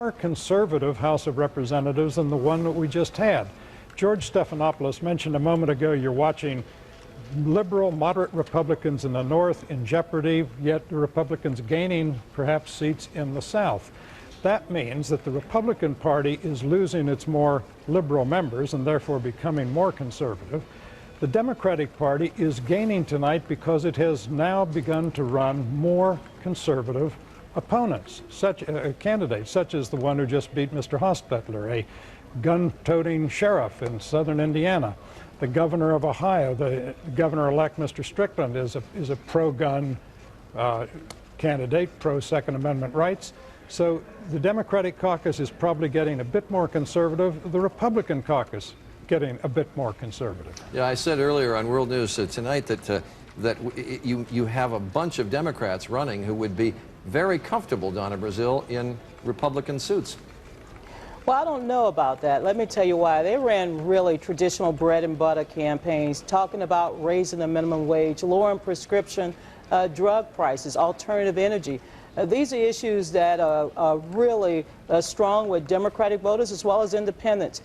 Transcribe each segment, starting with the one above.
more conservative House of Representatives than the one that we just had. George Stephanopoulos mentioned a moment ago you're watching liberal, moderate Republicans in the North in jeopardy, yet the Republicans gaining perhaps seats in the South. That means that the Republican Party is losing its more liberal members and therefore becoming more conservative. The Democratic Party is gaining tonight because it has now begun to run more conservative opponents, candidates, such as the one who just beat Mr. Hostetler, a gun-toting sheriff in southern Indiana. The governor of Ohio, the governor-elect Mr. Strickland, is a pro-gun candidate, pro-Second Amendment rights. So the Democratic caucus is probably getting a bit more conservative. The Republican caucus getting a bit more conservative. Yeah, I said earlier on World News tonight that you have a bunch of Democrats running who would be very comfortable, Donna Brazile, in Republican suits. Well, I don't know about that. Let me tell you why. They ran really traditional bread and butter campaigns, talking about raising the minimum wage, lowering prescription drug prices, alternative energy. These are issues that are really strong with Democratic voters as well as independents.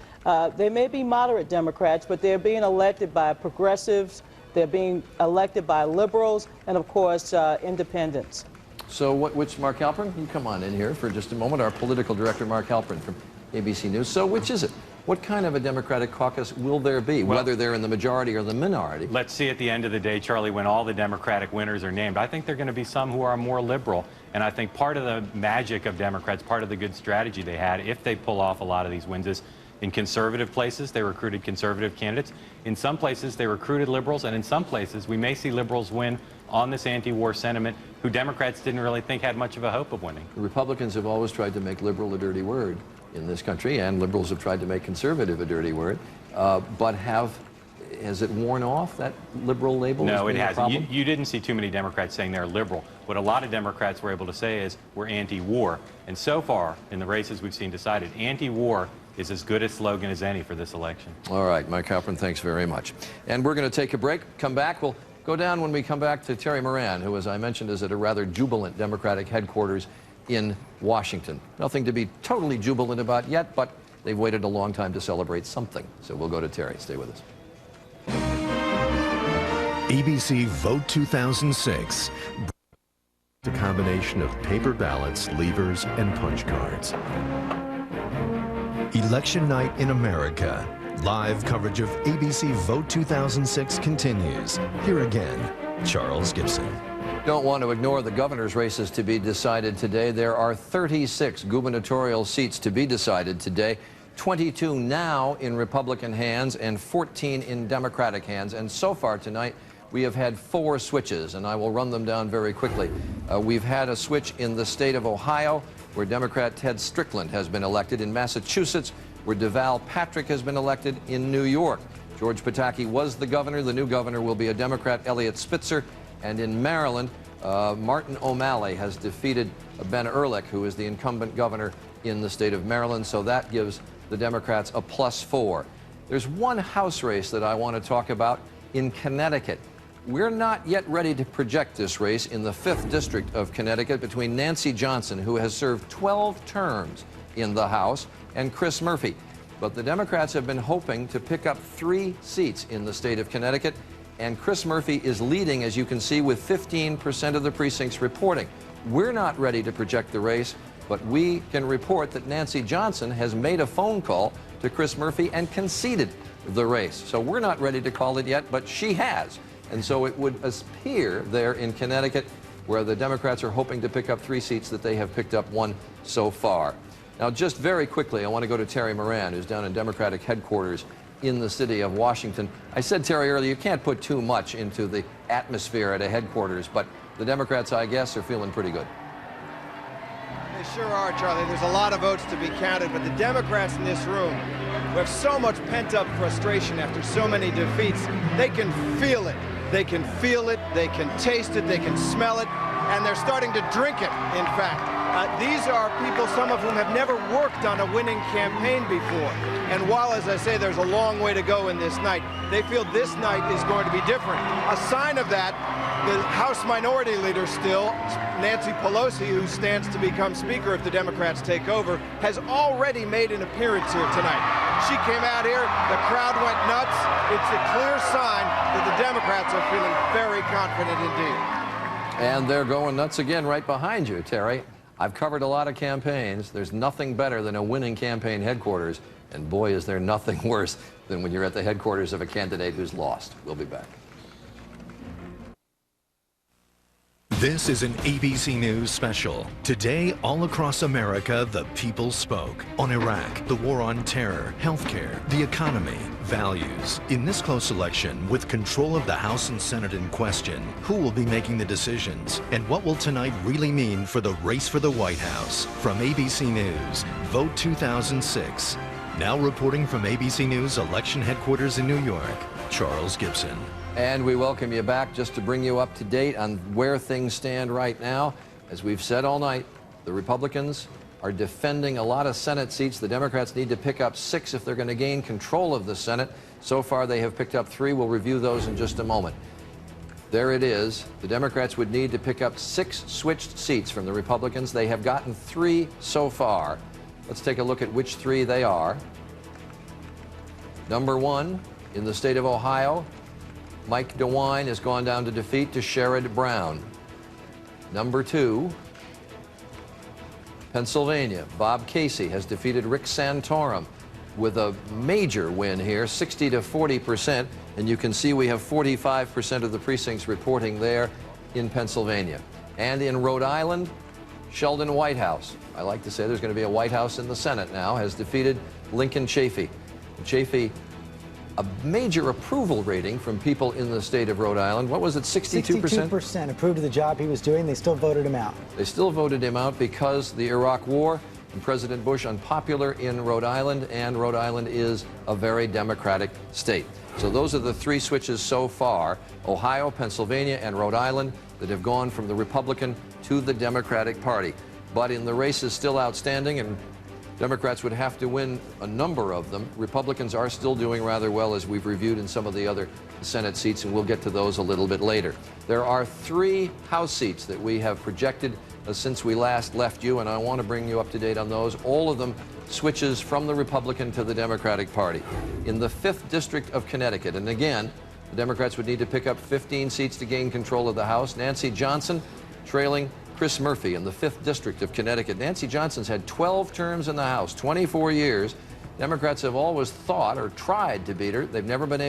They may be moderate Democrats, but they're being elected by progressives, they're being elected by liberals, and of course, independents. So which Mark Halperin? You come on in here for just a moment. Our political director, Mark Halperin from ABC News. So which is it? What kind of a Democratic caucus will there be, whether they're in the majority or the minority? Let's see at the end of the day, Charlie, when all the Democratic winners are named. I think there are going to be some who are more liberal. And I think part of the magic of Democrats, part of the good strategy they had, if they pull off a lot of these wins, is in conservative places, they recruited conservative candidates. In some places, they recruited liberals. And in some places, we may see liberals win on this anti-war sentiment who Democrats didn't really think had much of a hope of winning. The Republicans have always tried to make liberal a dirty word in this country, and liberals have tried to make conservative a dirty word. But has it worn off, that liberal label? No, it hasn't. You didn't see too many Democrats saying they're liberal. What a lot of Democrats were able to say is we're anti-war. And so far, in the races we've seen decided, anti-war is as good a slogan as any for this election. All right, Mike Halperin, thanks very much. And we're going to take a break, come back. We'll go down when we come back to Terry Moran, who, as I mentioned, is at a rather jubilant Democratic headquarters in Washington. Nothing to be totally jubilant about yet, but they've waited a long time to celebrate something. So we'll go to Terry. Stay with us. ABC Vote 2006. The combination of paper ballots, levers, and punch cards. Election night in America. Live coverage of ABC Vote 2006 continues. Here again, Charles Gibson. Don't want to ignore the governor's races to be decided today. There are 36 gubernatorial seats to be decided today. 22 now in Republican hands and 14 in Democratic hands. And so far tonight, we have had 4 switches, and I will run them down very quickly. We've had a switch in the state of Ohio, where Democrat Ted Strickland has been elected. In Massachusetts, where Deval Patrick has been elected. In New York, George Pataki was the governor. The new governor will be a Democrat, Eliot Spitzer. And in Maryland, Martin O'Malley has defeated Ben Ehrlich, who is the incumbent governor in the state of Maryland. So that gives the Democrats a +4. There's one House race that I want to talk about in Connecticut. We're not yet ready to project this race in the 5th District of Connecticut between Nancy Johnson, who has served 12 terms in the House, and Chris Murphy. But the Democrats have been hoping to pick up 3 seats in the state of Connecticut, and Chris Murphy is leading, as you can see, with 15% of the precincts reporting. We're not ready to project the race, but we can report that Nancy Johnson has made a phone call to Chris Murphy and conceded the race. So we're not ready to call it yet, but she has. And so it would appear there in Connecticut, where the Democrats are hoping to pick up 3 seats, that they have picked up 1 so far. Now, just very quickly, I want to go to Terry Moran, who's down in Democratic headquarters in the city of Washington. I said, Terry, earlier, you can't put too much into the atmosphere at a headquarters, but the Democrats, I guess, are feeling pretty good. They sure are, Charlie. There's a lot of votes to be counted, but the Democrats in this room, who have so much pent-up frustration after so many defeats, they can feel it. They can feel it, they can taste it, they can smell it. and they're starting to drink it, in fact. These are people, some of whom have never worked on a winning campaign before. And while, as I say, there's a long way to go in this night, they feel this night is going to be different. A sign of that, the House Minority Leader still, Nancy Pelosi, who stands to become Speaker if the Democrats take over, has already made an appearance here tonight. She came out here, the crowd went nuts. It's a clear sign that the Democrats are feeling very confident indeed. And they're going nuts again right behind you, Terry. I've covered a lot of campaigns. There's nothing better than a winning campaign headquarters. And boy, is there nothing worse than when you're at the headquarters of a candidate who's lost. We'll be back. This is an ABC News special. Today, all across America, the people spoke. On Iraq, the war on terror, healthcare, the economy, values. In this close election, with control of the House and Senate in question, who will be making the decisions? And what will tonight really mean for the race for the White House? From ABC News, Vote 2006. Now reporting from ABC News election headquarters in New York, Charles Gibson. And we welcome you back just to bring you up to date on where things stand right now. As we've said all night, the Republicans are defending a lot of Senate seats. The Democrats need to pick up 6 if they're going to gain control of the Senate. So far, they have picked up 3. We'll review those in just a moment. There it is. The Democrats would need to pick up 6 switched seats from the Republicans. They have gotten 3 so far. Let's take a look at which 3 they are. Number 1, in the state of Ohio, Mike DeWine has gone down to defeat to Sherrod Brown. Number 2, Pennsylvania, Bob Casey has defeated Rick Santorum with a major win here, 60 to 40%. And you can see we have 45% of the precincts reporting there in Pennsylvania. And in Rhode Island, Sheldon Whitehouse, I like to say there's going to be a White House in the Senate now, has defeated Lincoln Chafee. Chafee, a major approval rating from people in the state of Rhode Island. What was it, 62%? 62% approved of the job he was doing. They still voted him out. They still voted him out because the Iraq War and President Bush unpopular in Rhode Island, and Rhode Island is a very Democratic state. So those are the 3 switches so far, Ohio, Pennsylvania, and Rhode Island, that have gone from the Republican to the Democratic Party. But in the races still outstanding, and Democrats would have to win a number of them. Republicans are still doing rather well, as we've reviewed in some of the other Senate seats, and we'll get to those a little bit later. There are 3 House seats that we have projected since we last left you, and I want to bring you up to date on those. All of them switches from the Republican to the Democratic Party. In the 5th District of Connecticut, and again, the Democrats would need to pick up 15 seats to gain control of the House. Nancy Johnson trailing Chris Murphy in the 5th District of Connecticut. Nancy Johnson's had 12 terms in the House, 24 years. Democrats have always thought or tried to beat her. They've never been able